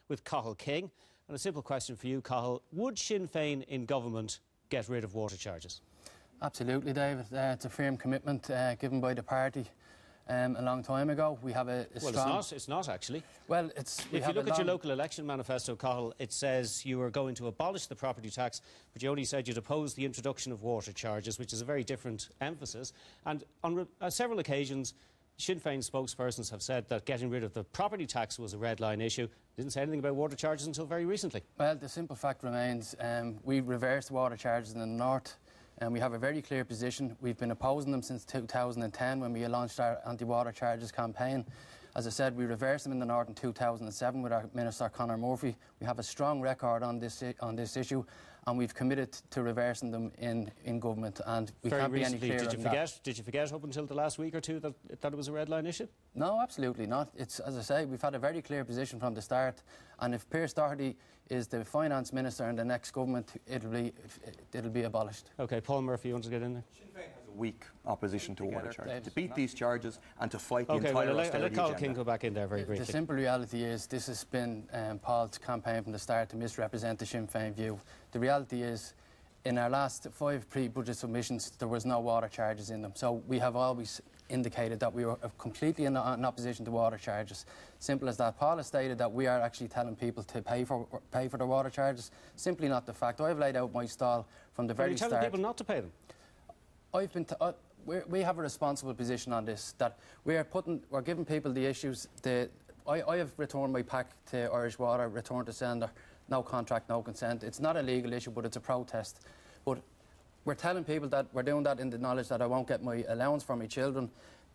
with Cathal King. And a simple question for you, Cathal. Would Sinn Féin in government get rid of water charges? Absolutely, David. It's a firm commitment given by the party a long time ago. We have a strong... Well, it's not actually. Well, it's... If you look at your local election manifesto, Cathal, it says you were going to abolish the property tax, but you only said you'd oppose the introduction of water charges, which is a very different emphasis. And on several occasions, Sinn Féin spokespersons have said that getting rid of the property tax was a red line issue. Didn't say anything about water charges until very recently. Well, the simple fact remains we reversed water charges in the north. And we have a very clear position. We've been opposing them since 2010 when we launched our anti-water charges campaign. As I said, we reversed them in the north in 2007 with our Minister Conor Murphy. We have a strong record on this issue, and we've committed to reversing them in government. And we can't be any clearer than that. Did you forget up until the last week or two that it was a red line issue? No, absolutely not. It's, as I say, we've had a very clear position from the start. And if Pearse Doherty is the finance minister in the next government, it'll be abolished. OK, Paul Murphy, you want to get in there? Sinn Féin has a weak opposition to water charges. To beat these charges and to fight the entire well, austerity let Cathal agenda. King go back in there very briefly. The simple reality is this has been Paul's campaign from the start to misrepresent the Sinn Féin view. The reality is, in our last 5 pre-budget submissions, there was no water charges in them. So we have always indicated that we were completely in opposition to water charges. Simple as that. Paul has stated that we are actually telling people to pay for the water charges. Simply not the fact. I've laid out my stall from the very start. Are you telling people not to pay them? I've been. We have a responsible position on this. That we're giving people the issues. I have returned my pack to Irish Water, returned to sender. No contract, no consent. It's not a legal issue, but it's a protest. But we're telling people that we're doing that in the knowledge that I won't get my allowance for my children,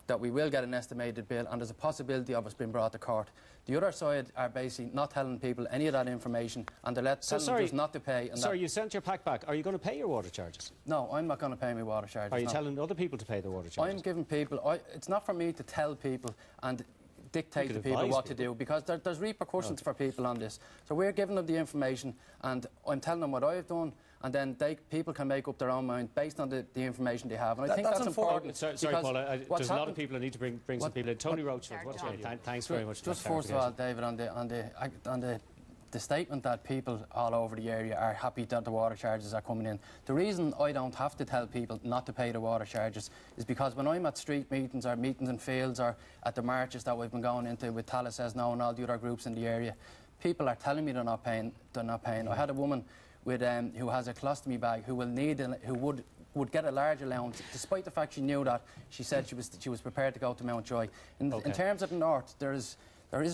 that we will get an estimated bill, and there's a possibility of us being brought to court. The other side are basically not telling people any of that information, and they're telling them just not to pay. And sorry, you sent your pack back. Are you going to pay your water charges? No, I'm not going to pay my water charges. Are you telling other people to pay their water charges? I'm giving people... it's not for me to tell people and dictate to people what to do, because there's repercussions for people on this. So we're giving them the information, and I'm telling them what I've done, and then people can make up their own mind based on the information they have. And I think that's important. Sorry, Paul, there's a lot of people who need to bring some people in. Tony Roachford, thanks very much. Just first of all, David, on the statement that people all over the area are happy that the water charges are coming in. The reason I don't have to tell people not to pay the water charges is because when I'm at street meetings or meetings in fields or at the marches that we've been going into with Talis Says No and all the other groups in the area, people are telling me they're not paying. I had a woman with who has a colostomy bag who would get a large allowance, despite the fact she knew that. She said she was prepared to go to Mountjoy. In terms of the north, there is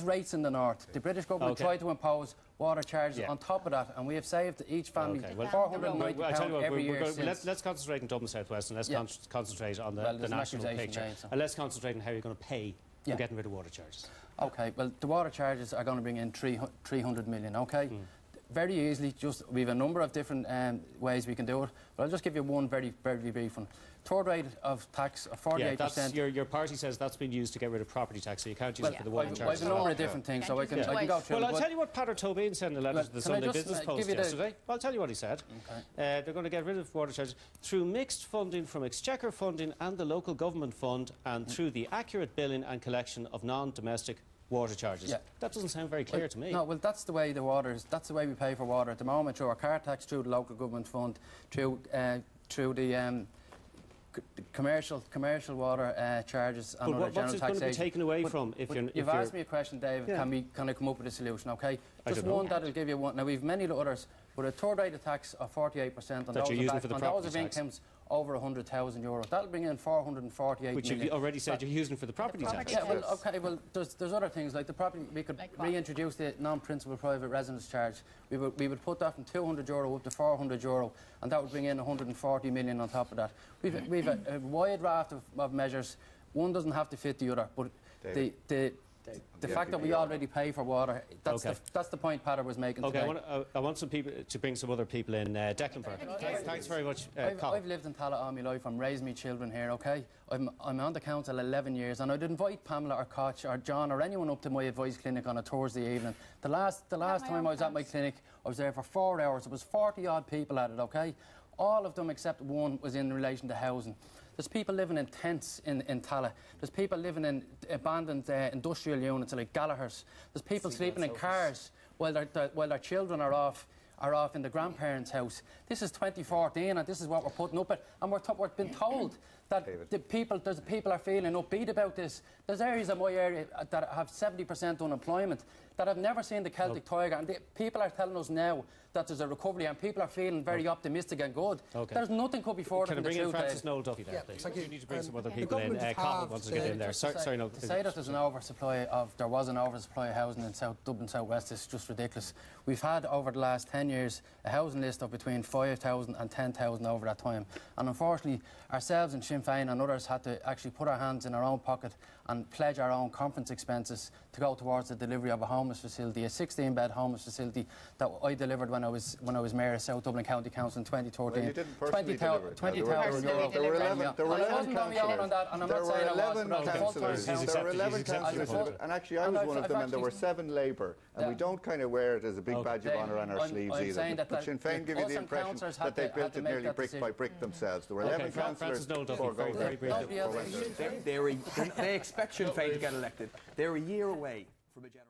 rates in the north. The British government tried to impose water charges on top of that, and we have saved each family £490 every year since. Let's concentrate on Dublin South West, and let's concentrate on the national picture. And let's concentrate on how you're going to pay for getting rid of water charges. OK, well, the water charges are going to bring in 300 million, OK? Very easily, we have a number of different ways we can do it, but I'll just give you one very, very brief one. Third rate of tax of 48%. Your party says that's been used to get rid of property tax, so you can't use it for the water charges. I have a number of different things, so I can go through. Well, I'll tell you what Peadar Tobin sent in a letter to the Sunday Business Post yesterday. Well, I'll tell you what he said. They're going to get rid of water charges through mixed funding from Exchequer funding and the local government fund, and through the accurate billing and collection of non-domestic water charges. That doesn't sound very clear to me. No, well, that's the way the water is. That's the way we pay for water at the moment, through our car tax, through the local government fund, through the commercial water charges and other general taxation. But what's it going to be taken away from if you're... You've asked me a question, David. Can I come up with a solution? OK, just one that'll give you one. Now we've many others, but a third rate of tax of 48% on those of incomes over €100,000. That'll bring in 448 million. Which you've already said you're using for the property tax. Yeah, well, OK, well, there's other things like the property. We could reintroduce the non-principal private residence charge. We would put that from €200 up to €400, and that would bring in 140 million on top of that. We've a wide raft of measures. One doesn't have to fit the other, but the fact that we already pay for water, that's the point Peadar was making today. I want some people to bring some other people in. Declan Burke. Thanks very much, I've lived in Tallaght all my life. I'm raising my children here, OK? I'm on the council 11 years, and I'd invite Pamela or Koch or John or anyone up to my advice clinic on a Thursday evening. The last time I was at my clinic, I was there for 4 hours. There was 40-odd people at it, OK? All of them except one was in relation to housing. There's people living in tents in Tallaght. There's people living in abandoned industrial units like Gallagher's. There's people sleeping in cars while their children are off in the grandparents' house. This is 2014, and this is what we're putting up with. And we're being told that the people are feeling upbeat about this. There's areas of my area that have 70% unemployment, that have never seen the Celtic Tiger, and people are telling us now that there's a recovery, and people are feeling very optimistic and good. There's nothing could be further than the truth. Can I bring in Francis Noel Duffy there, please? You need to bring some other people in. Cathal wants to get in there. Sorry, no. To say that there was an oversupply of housing in Dublin South West is just ridiculous. We've had over the last 10 years a housing list of between 5,000 and 10,000 over that time, and unfortunately ourselves and Sinn Féin and others had to actually put our hands in our own pocket and pledge our own conference expenses to go towards the delivery of a homeless facility, a 16-bed homeless facility that I delivered when I was Mayor of South Dublin County Council in 2013. Well, you didn't personally deliver it. 20,000. There were 11 councillors, and actually I was one of them, and there were 7 Labour, and we don't kind of wear it as a big badge of honour on our sleeves either. But Sinn Féin give you the impression that they built it nearly brick by brick themselves. There were 11 councillors. Very briefly. They expect Sinn Féin to get elected. They're a year away from a general